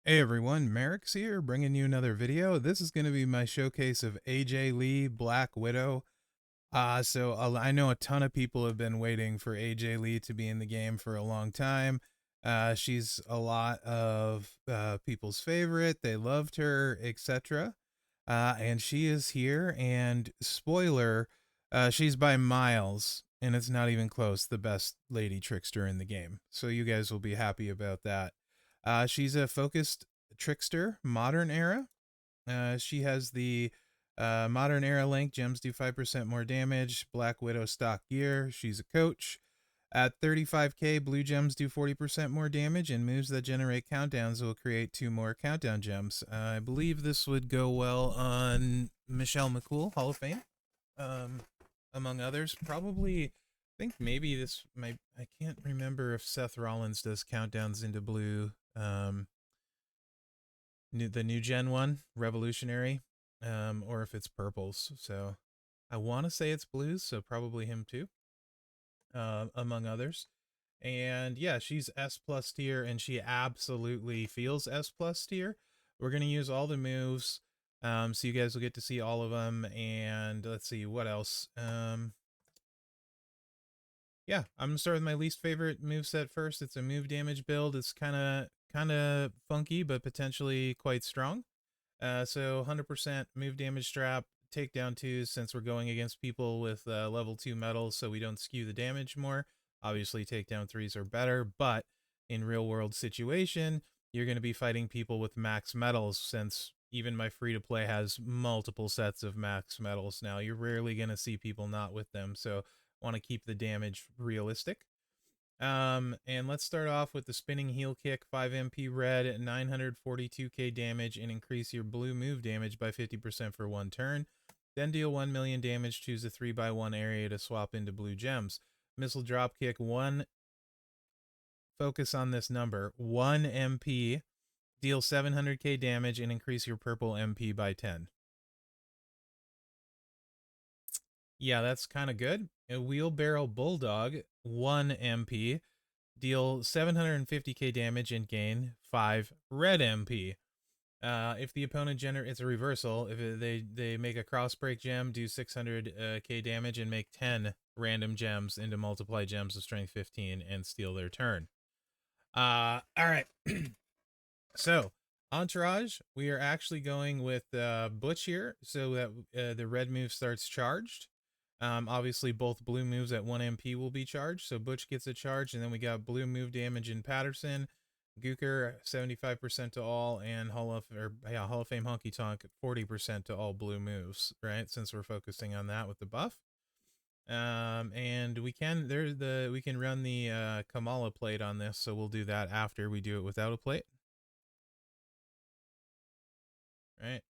Hey everyone, Mherex here, bringing you another video. This is going to be my showcase of AJ Lee, Black Widow. I know a ton of people have been waiting for AJ Lee to be in the game for a long time. She's a lot of people's favorite. They loved her, etc. And she is here. And spoiler, she's by miles, and it's not even close, the best lady trickster in the game. So you guys will be happy about that. She's a focused trickster, modern era. She has the modern era link. Gems do 5% more damage. Black Widow stock gear. She's a coach. At 35k, blue gems do 40% more damage, and moves that generate countdowns will create 2 more countdown gems. I believe this would go well on Michelle McCool, Hall of Fame, among others. Probably, I think maybe this might. I can't remember if Seth Rollins does countdowns into blue. The new gen one, Revolutionary, or if it's purples. So I want to say it's blues, so probably him too, among others. And yeah, she's S plus tier, and she absolutely feels S plus tier. We're gonna use all the moves, so you guys will get to see all of them. And let's see what else. Yeah, I'm gonna start with my least favorite move set first. It's a move damage build. It's kind of funky, but potentially quite strong. So 100% move damage strap, takedown 2s, since we're going against people with level 2 metals, so we don't skew the damage more. Obviously, takedown 3s are better, but in real world situation, you're going to be fighting people with max metals, since even my free-to-play has multiple sets of max metals now. You're rarely going to see people not with them, so want to keep the damage realistic. And let's start off with the spinning heel kick, 5 MP red, 942k damage, and increase your blue move damage by 50% for 1 turn. Then deal 1 million damage, choose a 3x1 area to swap into blue gems. Missile drop kick, 1, focus on this number, 1 MP, deal 700k damage, and increase your purple MP by 10. Yeah, that's kind of good. A wheelbarrow bulldog, 1 MP, deal 750k damage and gain 5 red MP. If the opponent it's a reversal. If they make a cross break gem, do 600k damage and make 10 random gems into multiply gems of strength 15 and steal their turn. All right. So entourage, we are actually going with Butch here, so that the red move starts charged. Obviously, both blue moves at 1 MP will be charged, so Butch gets a charge, and then we got blue move damage in Patterson, Gooker 75% to all, and Hall of Fame Honky Tonk 40% to all blue moves, right? Since we're focusing on that with the buff. And we can run the Kamala plate on this, so we'll do that after we do it without a plate. Right.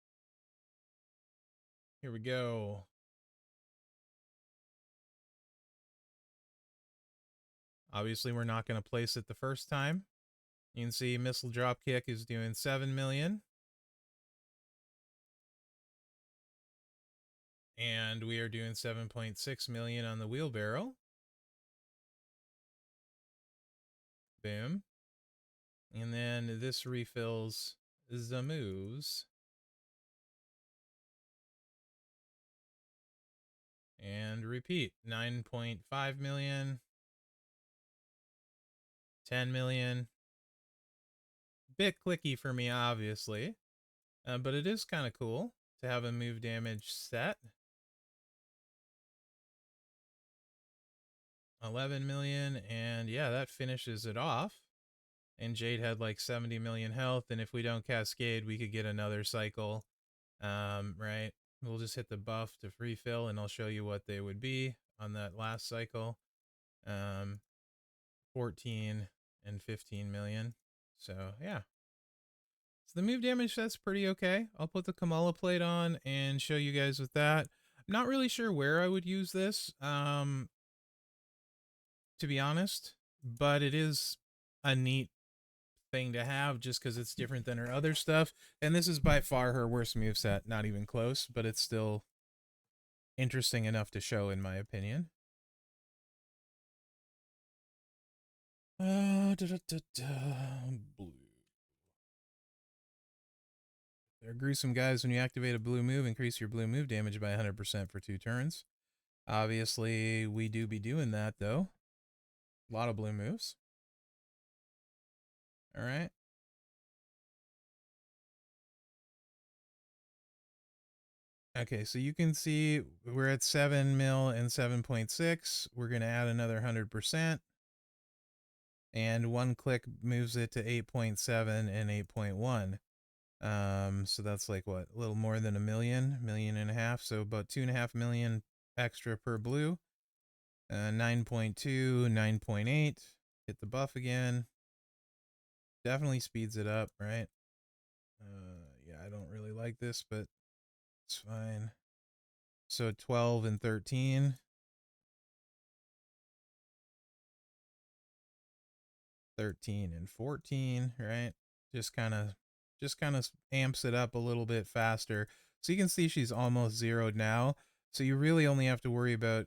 Here we go. Obviously, we're not going to place it the first time. You can see missile drop kick is doing 7 million. And we are doing 7.6 million on the wheelbarrow. Boom. And then this refills the moves. And repeat. 9.5 million. 10 million. Bit clicky for me, obviously. But it is kind of cool to have a move damage set. 11 million. And yeah, that finishes it off. And Jade had like 70 million health, and if we don't cascade, we could get another cycle. Right? We'll just hit the buff to free fill, and I'll show you what they would be on that last cycle. 14 and 15 million. So yeah. So the move damage, that's pretty okay. I'll put the Kamala plate on and show you guys with that. I'm not really sure where I would use this, to be honest, but it is a neat thing to have just because it's different than her other stuff. And this is by far her worst moveset, not even close, but it's still interesting enough to show, in my opinion. Blue. They're gruesome guys. When you activate a blue move, increase your blue move damage by 100% for 2 turns. Obviously, we do be doing that, though. A lot of blue moves. All right. Okay, so you can see we're at 7 mil and 7.6. We're going to add another 100%. And one click moves it to 8.7 and 8.1. So that's like what, a little more than a million and a half. So about 2.5 million extra per blue. 9.2, 9.8. Hit the buff again. Definitely speeds it up, right? Yeah, I don't really like this, but it's fine. So 12 and 13. 13 and 14, right? Just kind of amps it up a little bit faster. So you can see she's almost zeroed now. So you really only have to worry about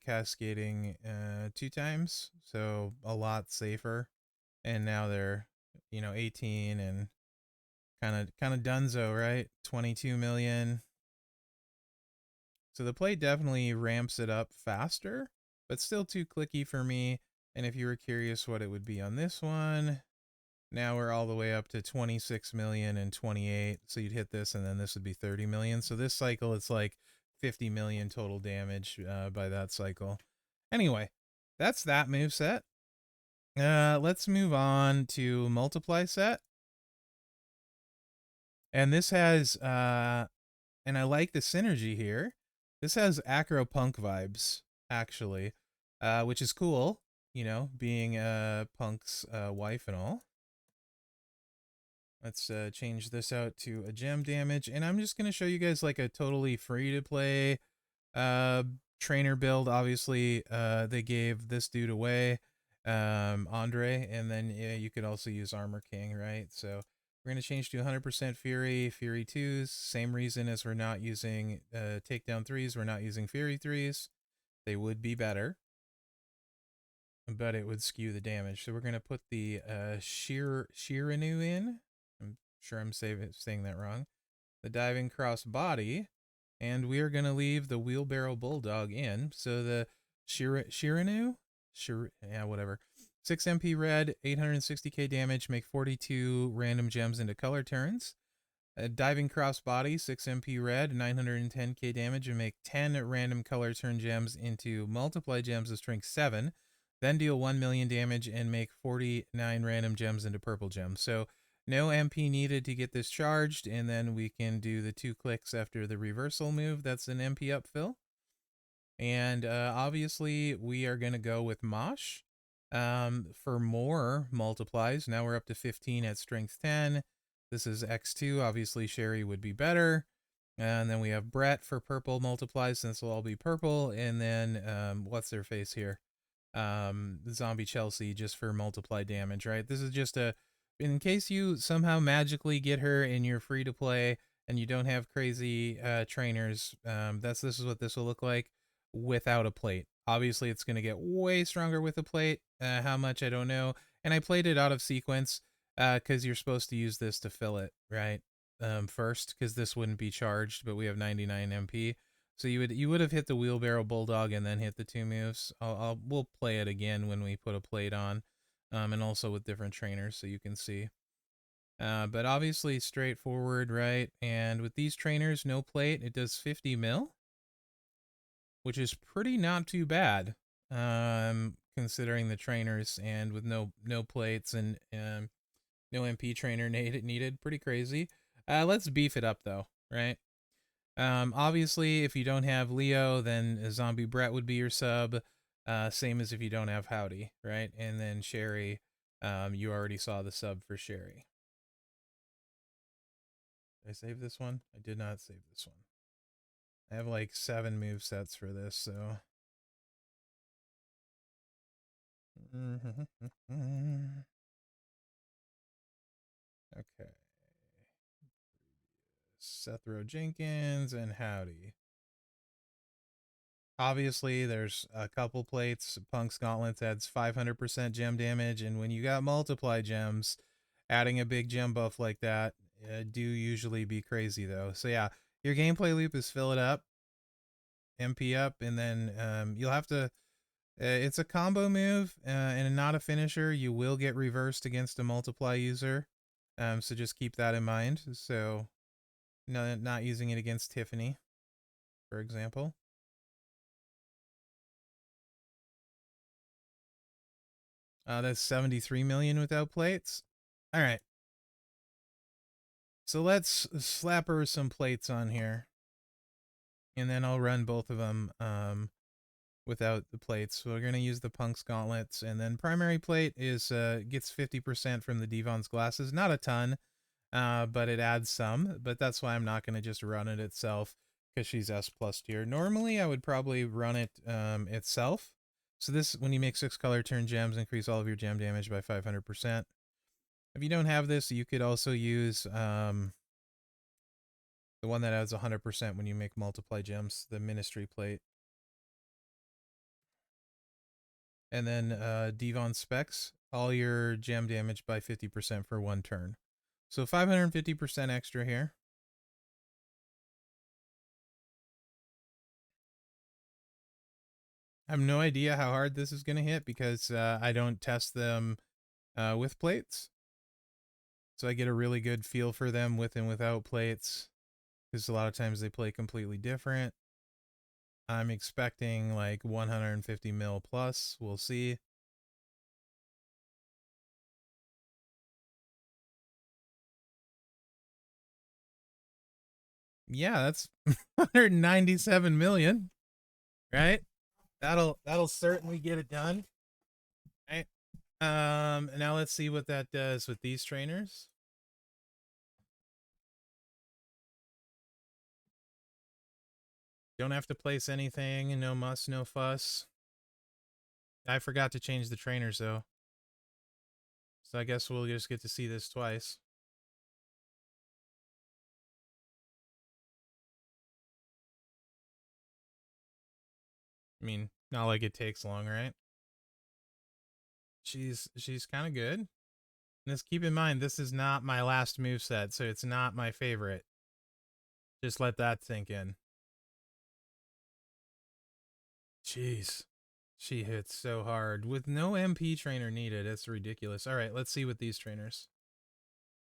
cascading 2 times. So a lot safer. And now they're, 18 and kind of dunzo, right? 22 million. So the plate definitely ramps it up faster, but still too clicky for me. And if you were curious what it would be on this one, now we're all the way up to 26 million and 28. So you'd hit this and then this would be 30 million. So this cycle, it's like 50 million total damage by that cycle. Anyway, that's that move set. Let's move on to multiply set. And this has, and I like the synergy here. This has acro punk vibes, actually, which is cool, being Punk's wife and all. Let's change this out to a gem damage. And I'm just going to show you guys like a totally free to play trainer build. Obviously, they gave this dude away, Andre, and then you could also use Armor King, right? So we're going to change to 100% Fury, Fury 2s. Same reason as we're not using Takedown 3s. We're not using Fury 3s. They would be better, but it would skew the damage. So we're going to put the Shiranu in. I'm sure I'm saying that wrong. The diving cross body, and we are going to leave the wheelbarrow bulldog in. So the Shiranu, yeah, whatever. 6 MP red, 860k damage, make 42 random gems into color turns. A diving cross body, 6 MP red, 910k damage, and make 10 random color turn gems into multiply gems of strength 7. Then deal 1 million damage and make 49 random gems into purple gems. So no MP needed to get this charged, and then we can do the 2 clicks after the reversal move. That's an MP upfill. And obviously, we are going to go with Mosh for more multiplies. Now we're up to 15 at strength 10. This is X2. Obviously, Sherry would be better. And then we have Brett for purple multiplies, since will all be purple. And then, what's their face here? Zombie Chelsea, just for multiply damage, right? This is just in case you somehow magically get her and you're free to play and you don't have crazy trainers, this is what this will look like without a plate. Obviously, it's going to get way stronger with a plate. How much, I don't know. And I played it out of sequence because you're supposed to use this to fill it, right? First, because this wouldn't be charged, but we have 99 MP. So you would have hit the wheelbarrow bulldog and then hit the 2 moves. We'll play it again when we put a plate on, and also with different trainers so you can see. But obviously straightforward, right? And with these trainers, no plate, it does 50 mil, which is pretty not too bad, considering the trainers, and with no plates and no MP trainer needed. Pretty crazy. Let's beef it up though, right? Obviously, if you don't have Leo, then Zombie Brett would be your sub. Same as if you don't have Howdy, right? And then Sherry, you already saw the sub for Sherry. Did I save this one? I did not save this one. I have like 7 move sets for this, so. Okay. Sethro Jenkins and Howdy. Obviously, there's a couple plates. Punk's Gauntlets adds 500% gem damage, and when you got multiply gems, adding a big gem buff like that do usually be crazy though. So yeah, your gameplay loop is fill it up, MP up, and then you'll have to. It's a combo move and not a finisher. You will get reversed against a multiply user, so just keep that in mind. So, no, not using it against Tiffany, for example. That's 73 million without plates. All right. So let's slap her some plates on here, and then I'll run both of them without the plates. So we're gonna use the Punk's gauntlets, and then primary plate is gets 50% from the Devon's glasses. Not a ton, but it adds some. But that's why I'm not gonna just run it itself because she's S plus tier. Normally, I would probably run it itself. So this, when you make 6 color turn gems, increase all of your gem damage by 500%. If you don't have this, you could also use the one that adds 100% when you make multiply gems, the Ministry plate. And then Devon specs, all your gem damage by 50% for 1 turn. So 550% extra here. I have no idea how hard this is going to hit because I don't test them with plates. So I get a really good feel for them with and without plates because a lot of times they play completely different. I'm expecting like 150 mil plus. We'll see. Yeah, that's 197 million, right? That'll certainly get it done. Right. Now let's see what that does with these trainers. Don't have to place anything, no muss, no fuss. I forgot to change the trainers though. So I guess we'll just get to see this twice. I mean, not like it takes long, right? She's kind of good. And just keep in mind, this is not my last moveset, so it's not my favorite. Just let that sink in. Jeez. She hits so hard. With no MP trainer needed, it's ridiculous. All right, let's see with these trainers.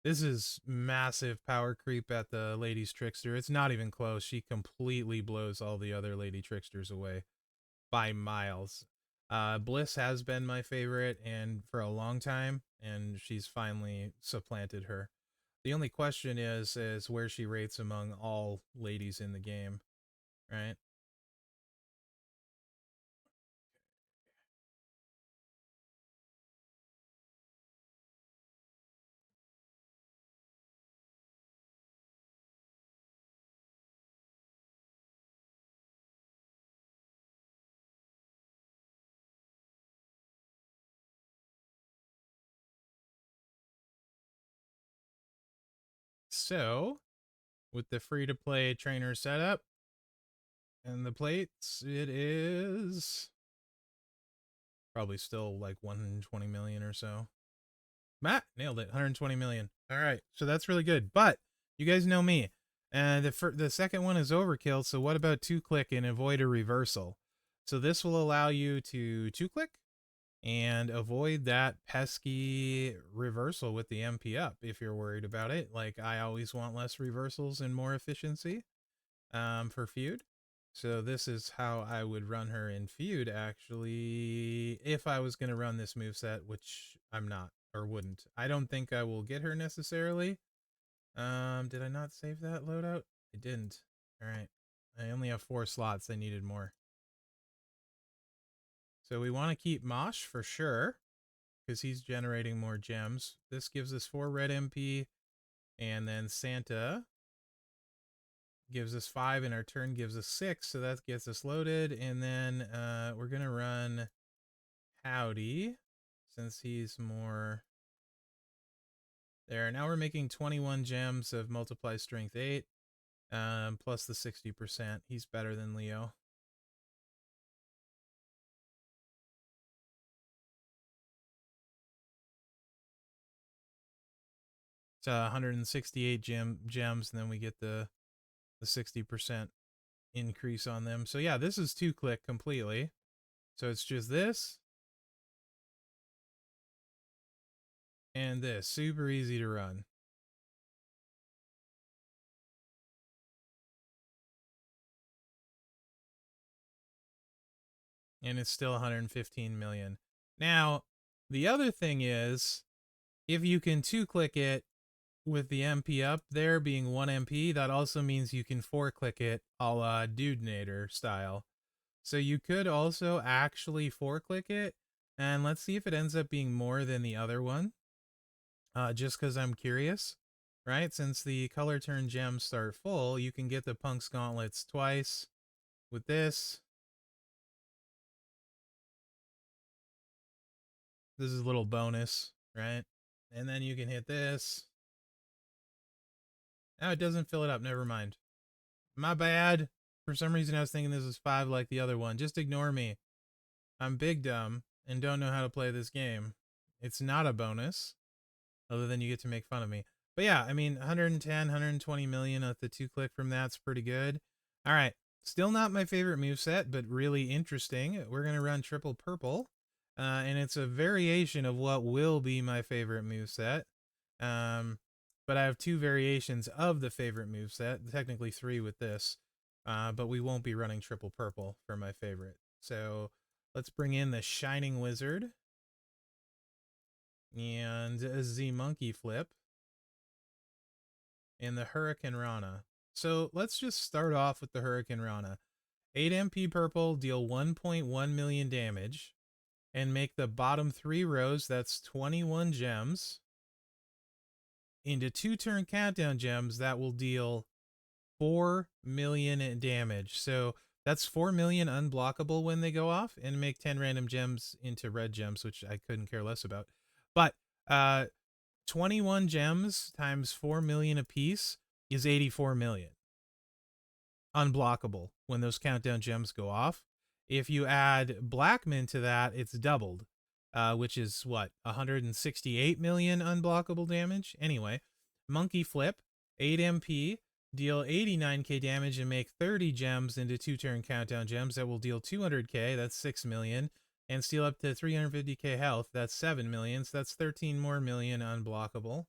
This is massive power creep at the Lady's Trickster. It's not even close. She completely blows all the other Lady Tricksters away by miles. Bliss has been my favorite and for a long time, and she's finally supplanted her. The only question is where she rates among all ladies in the game, right? So, with the free-to-play trainer setup and the plates, it is probably still like 120 million or so. Matt nailed it, 120 million. All right, so that's really good. But you guys know me, and the second one is overkill. So what about 2-click and avoid a reversal? So this will allow you to 2-click and avoid that pesky reversal with the MP up if you're worried about it. Like I always want less reversals and more efficiency for feud. So this is how I would run her in feud, actually, if I was going to run this moveset, which I'm not, or wouldn't. I don't think I will get her necessarily. Did I not save that loadout? I didn't. All right. I only have 4 slots. I needed more. So we want to keep Mosh for sure, because he's generating more gems. This gives us 4 red MP, and then Santa gives us 5, and our turn gives us 6, so that gets us loaded. And then we're gonna run Howdy since he's more there. Now we're making 21 gems of multiply strength 8 plus the 60%. He's better than Leo. 168 gems, and then we get the 60% increase on them. So yeah, this is 2-click completely. So it's just this and this. Super easy to run. And it's still 115 million. Now, the other thing is, if you can 2-click it with the MP up there being 1 MP, that also means you can 4-click it a la Dudenator style. So you could also actually 4-click it, and let's see if it ends up being more than the other one. Just because I'm curious, right? Since the color turn gems start full, you can get the Punk's Gauntlets twice with this. This is a little bonus, right? And then you can hit this. Oh, it doesn't fill it up. Never mind. My bad. For some reason, I was thinking this was 5 like the other one. Just ignore me. I'm big dumb and don't know how to play this game. It's not a bonus, other than you get to make fun of me. But yeah, I mean, 110, 120 million at the 2-click from that's pretty good. All right. Still not my favorite moveset, but really interesting. We're going to run triple purple. And it's a variation of what will be my favorite moveset. But I have 2 variations of the favorite moveset, technically 3 with this. But we won't be running triple purple for my favorite. So let's bring in the Shining Wizard and a Z Monkey Flip and the Hurricane Rana. So let's just start off with the Hurricane Rana. 8 MP purple, deal 1.1 million damage, and make the bottom 3 rows, that's 21 gems, into 2-turn countdown gems that will deal 4 million damage. So that's 4 million unblockable when they go off, and make 10 random gems into red gems, which I couldn't care less about. But 21 gems times 4 million apiece is 84 million unblockable when those countdown gems go off. If you add Blackman to that, it's doubled, which is what, 168 million unblockable damage? Anyway, Monkey Flip, 8 MP, deal 89k damage and make 30 gems into 2-turn countdown gems that will deal 200k, that's 6 million, and steal up to 350k health, that's 7 million, so that's 13 more million unblockable.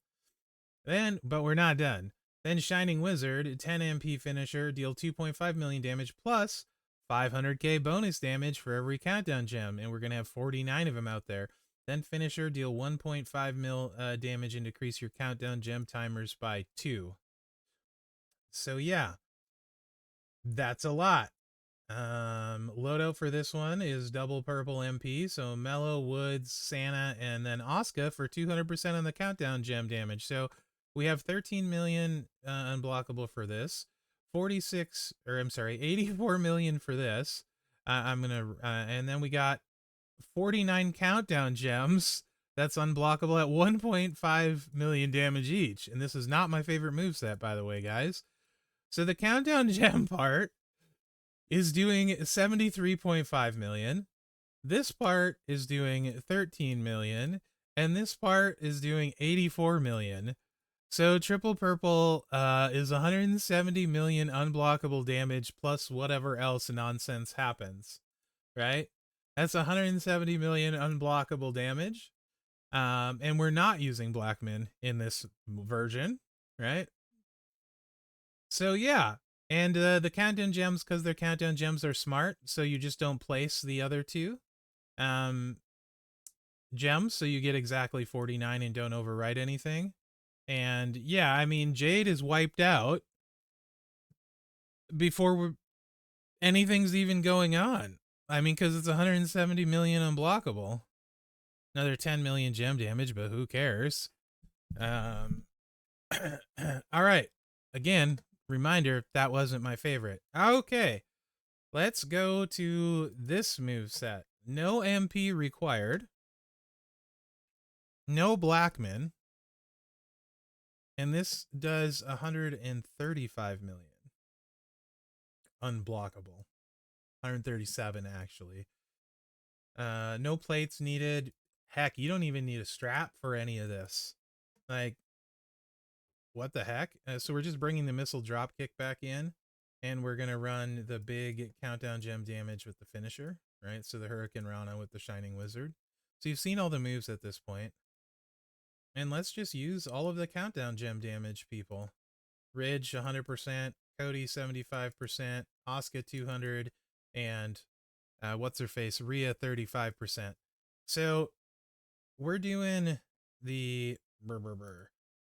Then, but we're not done. Then Shining Wizard, 10 MP finisher, deal 2.5 million damage plus 500k bonus damage for every countdown gem, and we're going to have 49 of them out there. Then finisher, deal 1.5 mil damage and decrease your countdown gem timers by 2. So yeah, that's a lot. Loadout for this one is double purple MP, so Mellow, Woods, Santa, and then Oscar for 200% on the countdown gem damage. So we have 13 million unblockable for this, 84 million for this. And then we got 49 countdown gems. That's unblockable at 1.5 million damage each. And this is not my favorite moveset, by the way, guys. So the countdown gem part is doing 73.5 million. This part is doing 13 million. And this part is doing 84 million. So triple purple is 170 million unblockable damage plus whatever else nonsense happens, right? That's 170 million unblockable damage. And we're not using Blackman in this version, right? So yeah, and the countdown gems, because their countdown gems are smart, so you just don't place the other 2 gems, so you get exactly 49 and don't overwrite anything. And yeah, I mean, Jade is wiped out before anything's even going on. I mean, because it's 170 million unblockable. Another 10 million gem damage, but who cares? All right. Again, reminder, that wasn't my favorite. Okay. Let's go to this moveset. No MP required. No Blackman. And this does 135 million. Unblockable. 137 actually. No plates needed. Heck, you don't even need a strap for any of this. Like, what the heck? So we're just bringing the missile drop kick back in, and we're going to run the big countdown gem damage with the finisher, right? So the Hurricane Rana with the Shining Wizard. So you've seen all the moves at this point. And let's just use all of the countdown gem damage, people. Ridge 100%, Cody 75%, Asuka 200, and what's her face? Rhea 35%. So we're doing the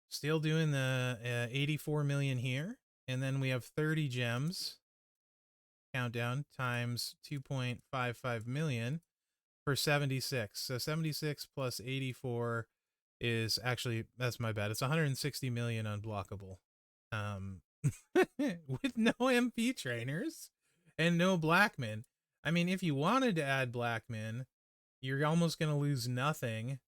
still doing the 84 million here, and then we have 30 gems countdown times 2.55 million for 76. So 76 plus 84 is actually, that's my bad, it's 160 million unblockable, with no MP trainers and no Blackmen. I mean, if you wanted to add Blackmen, you're almost going to lose nothing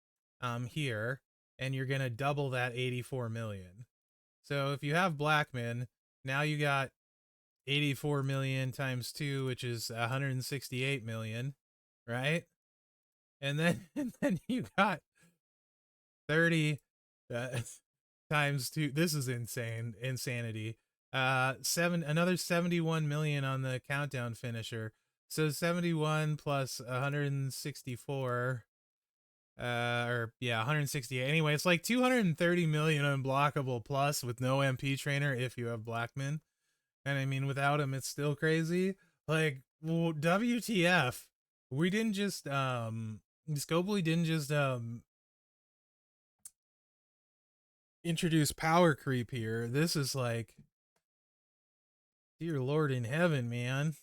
here, and you're going to double that 84 million. So if you have Blackmen, now you got 84 million times 2, which is 168 million, right? And then you got 30 times 2. This is insanity. Another 71 million on the countdown finisher. So 71 plus 164, or yeah, 168. Anyway, it's like 230 million unblockable plus with no MP trainer if you have Blackman. And I mean, without him, it's still crazy. Like, well, WTF? We didn't just Scopely didn't just introduce power creep here. This is like, dear Lord in heaven, man.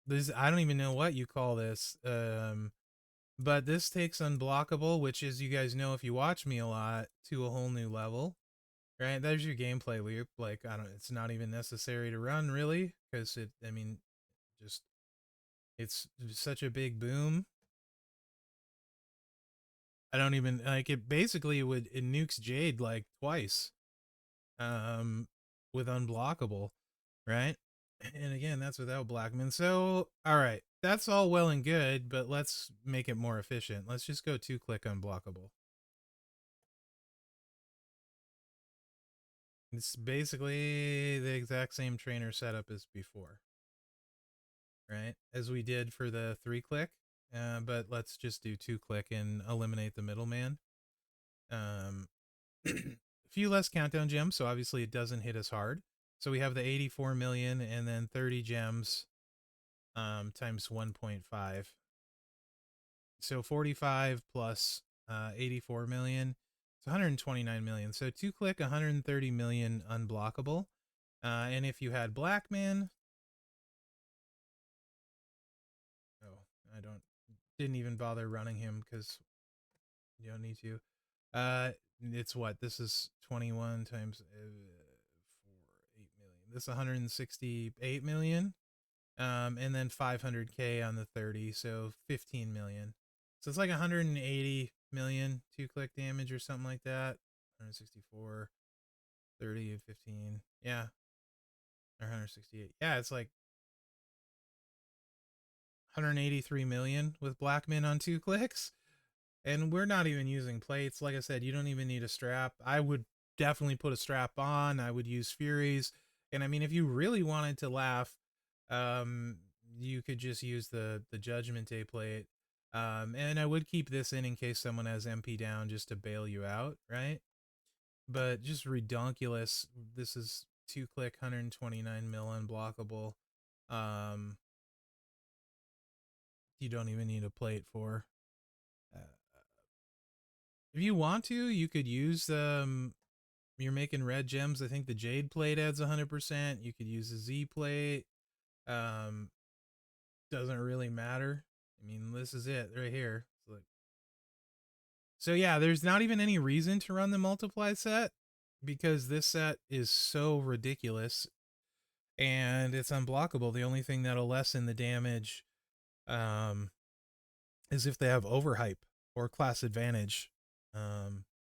This, I don't even know what you call this. But this takes unblockable, which, as you guys know if you watch me a lot, to a whole new level. Right? There's your gameplay loop. Like, I don't, it's not even necessary to run, really, because it, I mean, just, it's such a big boom. I don't even, like, it basically would, it nukes Jade like twice with unblockable, right? And again, that's without Blackman. So, all right, that's all well and good, but let's make it more efficient. Let's just go 2-click unblockable. It's basically the exact same trainer setup as before, right? As we did for the 3-click, but let's just do 2-click and eliminate the middleman. A few less countdown gems, so obviously it doesn't hit as hard. So we have the 84 million and then 30 gems times 1.5. So 45 plus 84 million. It's 129 million. So 2-click, 130 million unblockable. And if you had Blackman, oh, didn't even bother running him because you don't need to. It's what? This is 21 times 4, 8 million. This is 168 million. And then 500k on the 30, so 15 million. So it's like 180 million 2-click damage or something like that. 164, 30, 15. Yeah. Or 168. Yeah, it's like 183 million with Blackman on 2-clicks. And we're not even using plates. Like I said, you don't even need a strap. I would definitely put a strap on. I would use Furies. And I mean, if you really wanted to laugh, you could just use the Judgment Day plate. And I would keep this in case someone has MP down just to bail you out, right? But just redonkulous. This is 2-click, 129 mil unblockable. You don't even need a plate for. If you want to, you could use you're making red gems. I think the Jade plate adds 100%. You could use the Z plate. Doesn't really matter. I mean, this is it right here. It's like, so yeah, there's not even any reason to run the multiply set because this set is so ridiculous and it's unblockable. The only thing that'll lessen the damage is if they have overhype or class advantage.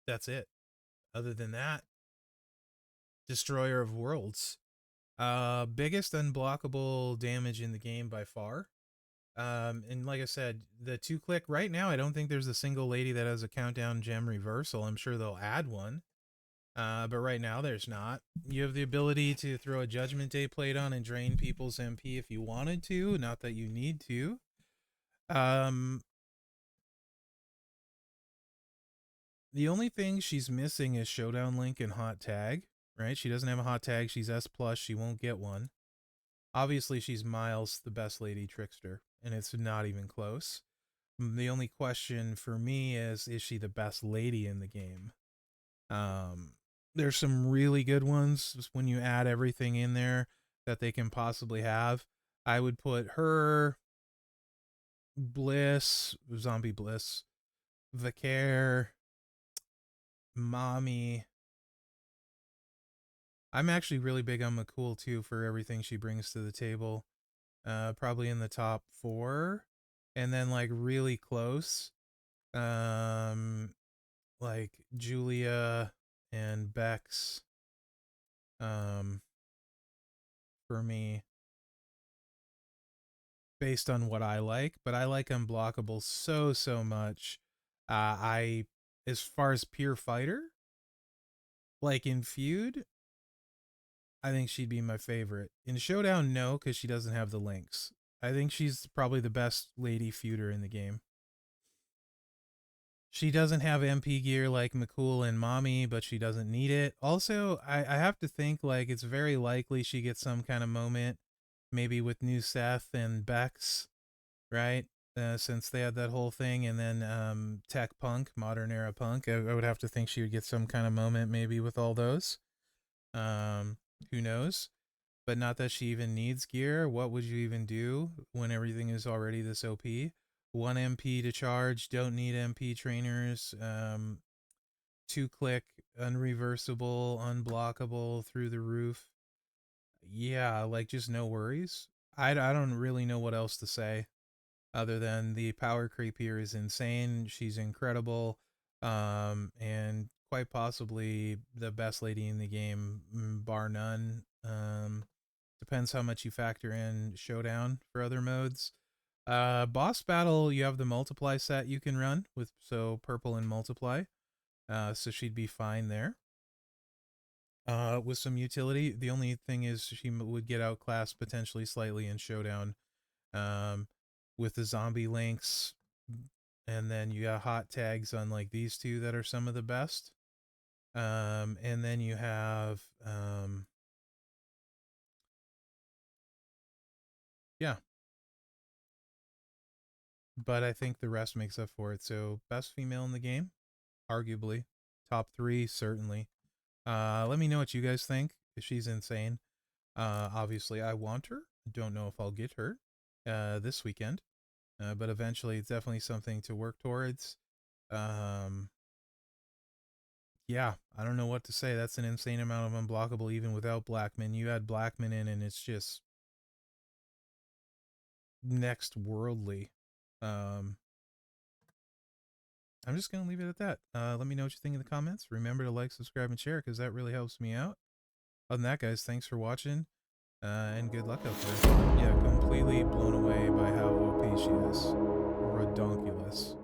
That's it. Other than that, Destroyer of Worlds. Biggest unblockable damage in the game by far. And like I said, the 2-click right now, I don't think there's a single lady that has a countdown gem reversal. I'm sure they'll add one. But right now there's not. You have the ability to throw a Judgment Day plate on and drain people's MP if you wanted to. Not that you need to. The only thing she's missing is Showdown Link and Hot Tag, right? She doesn't have a Hot Tag. She's S+. She won't get one. Obviously, she's miles the best lady trickster, and it's not even close. The only question for me is she the best lady in the game? There's some really good ones when you add everything in there that they can possibly have. I would put her, Bliss, Zombie Bliss, Vicaire, Mommy. I'm actually really big on McCool too for everything she brings to the table. Probably in the top 4. And then like really close. Like Julia and Bex. For me, based on what I like, but I like Unblockable so much. As far as pure fighter, like in Feud, I think she'd be my favorite. In Showdown, no, because she doesn't have the links. I think she's probably the best lady feuder in the game. She doesn't have MP gear like McCool and Mommy, but she doesn't need it. Also, I have to think like it's very likely she gets some kind of moment, maybe with New Seth and Bex, right? Since they had that whole thing, and then Tech Punk, Modern Era Punk. I would have to think she would get some kind of moment maybe with all those. Who knows? But not that she even needs gear. What would you even do when everything is already this OP? 1 MP to charge, don't need MP trainers, 2-click, unreversible, unblockable, through the roof. Yeah, like just no worries. I don't really know what else to say other than the power creep here is insane. She's incredible, and quite possibly the best lady in the game, bar none. Depends how much you factor in Showdown for other modes. Boss battle, you have the multiply set you can run with, so purple and multiply. So she'd be fine there. With some utility. The only thing is she would get outclassed potentially slightly in Showdown. With the zombie links, and then you got hot tags on like these two that are some of the best. And then you have yeah. But I think the rest makes up for it. So best female in the game, arguably. Top 3, certainly. Let me know what you guys think. She's insane. Obviously I want her. Don't know if I'll get her this weekend. But eventually it's definitely something to work towards. Yeah, I don't know what to say. That's an insane amount of unblockable even without Blackman. You add Blackman in and it's just next worldly. I'm just going to leave it at that. Let me know what you think in the comments. Remember to like, subscribe, and share because that really helps me out. Other than that, guys, thanks for watching and good luck out there. Yeah, completely blown away by how OP she is. Redonkulous.